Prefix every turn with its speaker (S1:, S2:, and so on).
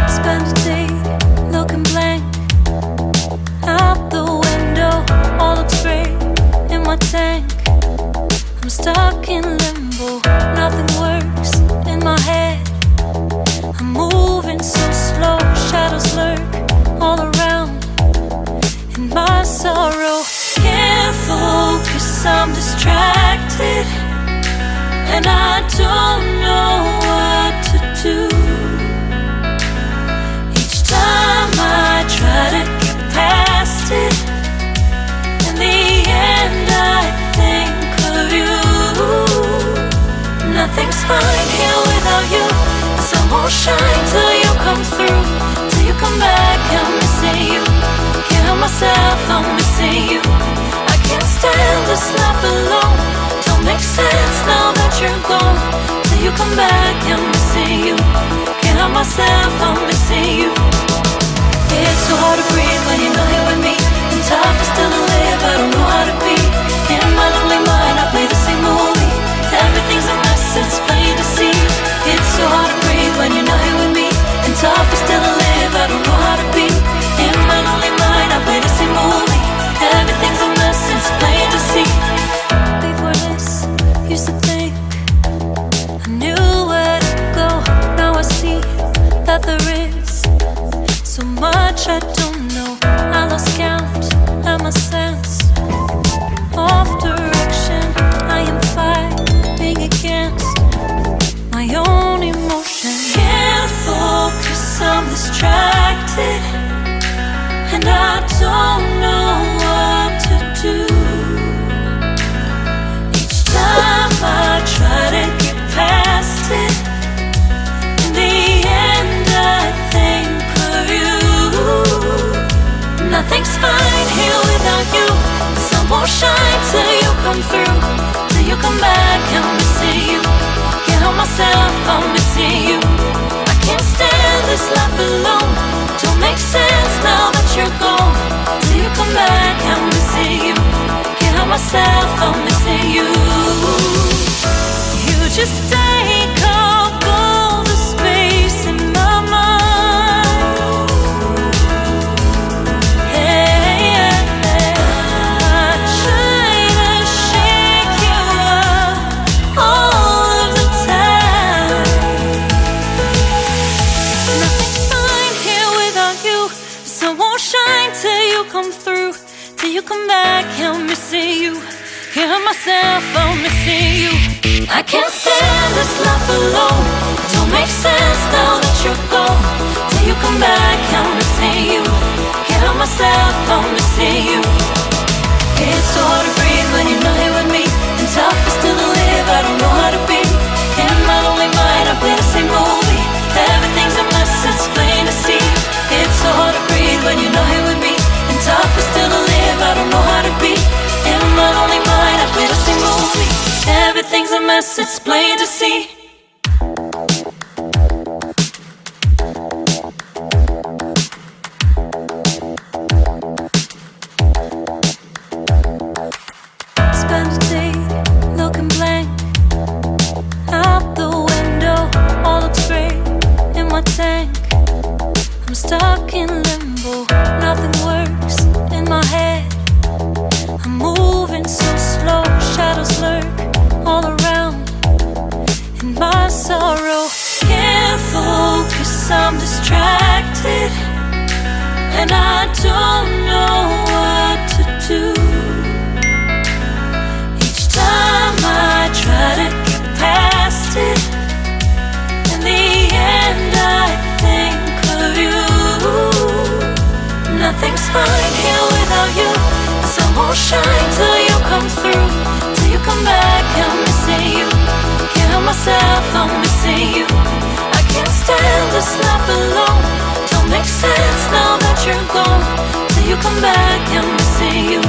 S1: Spend a day looking blank out the window, all looks great in my tank. I'm stuck in limbo, nothing works in my head. I'm moving so slow, shadows lurk all around. In my sorrow, can't focus, I'm distracted, and I don't know what to do. Each time I try to get past it, in the end I think of you. Nothing's fine here without you. The sun won't shine till you come through, till you come back. I'm missing you. Can't help myself, I'm missing you. I can't stand this life alone. Don't make sense now that you're gone. Till you come back, I'm missing you. Can't help myself, I'm missing you. It's so hard to breathe when you're not here with me, and tough is still to live, I don't know how to be. In my lonely mind I play the same movie. Everything's a mess, it's plain to see. It's so hard to breathe when you're not here with me, and tough is still to live, I don't know how to be. In my lonely mind I play the same movie. Everything's a mess, it's plain to see. Before this, used to think I knew where to go. Now I see that there is so much I don't know. I lost count at my sense of direction. I am fighting against my own emotion. Can't focus, I'm distracted, and I don't know what to do. Each time I try to get past it, in the end I think of you. Nothing's fine here without you. The sun won't shine till you come through, till you come back. I'm missing you. Can't help myself, I'm missing you. I can't stand this life alone. Don't make sense now that you're gone. Till you come back, I'm missing you. Can't help myself, I'm missing you. You just take up all the space in my mind. Hey, I try to shake you up all of the time. Nothing's fine here without you. The sun won't shine till you come through, till you come back. I'm missing you. Can't help myself, I'm missing you. I can't stand this life alone. Don't make sense now that you're gone. Till you come back, I'm missing you. Can't help myself, I'm missing you. It's so hard to breathe when you're not here with me, and tough is still to live, I don't know how to be. In my lonely mind I play the same movie. Everything's a mess, it's plain to see. It's so hard to breathe when you're not here with me, and tough is still to live, I don't know how to be. In my lonely mind I play the same movie. Everything's a mess, it's plain to see. Spend a day looking blank out the window, all looks great in my tank. I'm stuck in limbo, nothing works in my head. I'm moving so slow, shadows lurk all around. In my sorrow, can't focus, I'm distracted, and I don't know what to do. Each time I try to get past it, in the end I think of you. Nothing's fine here without you. The sun won't shine till you come through, till you come back. I'm missing you. Can't help myself, I'm missing you. I can't stand this life alone. Don't make sense now that you're gone. Till you come back, I'm missing you.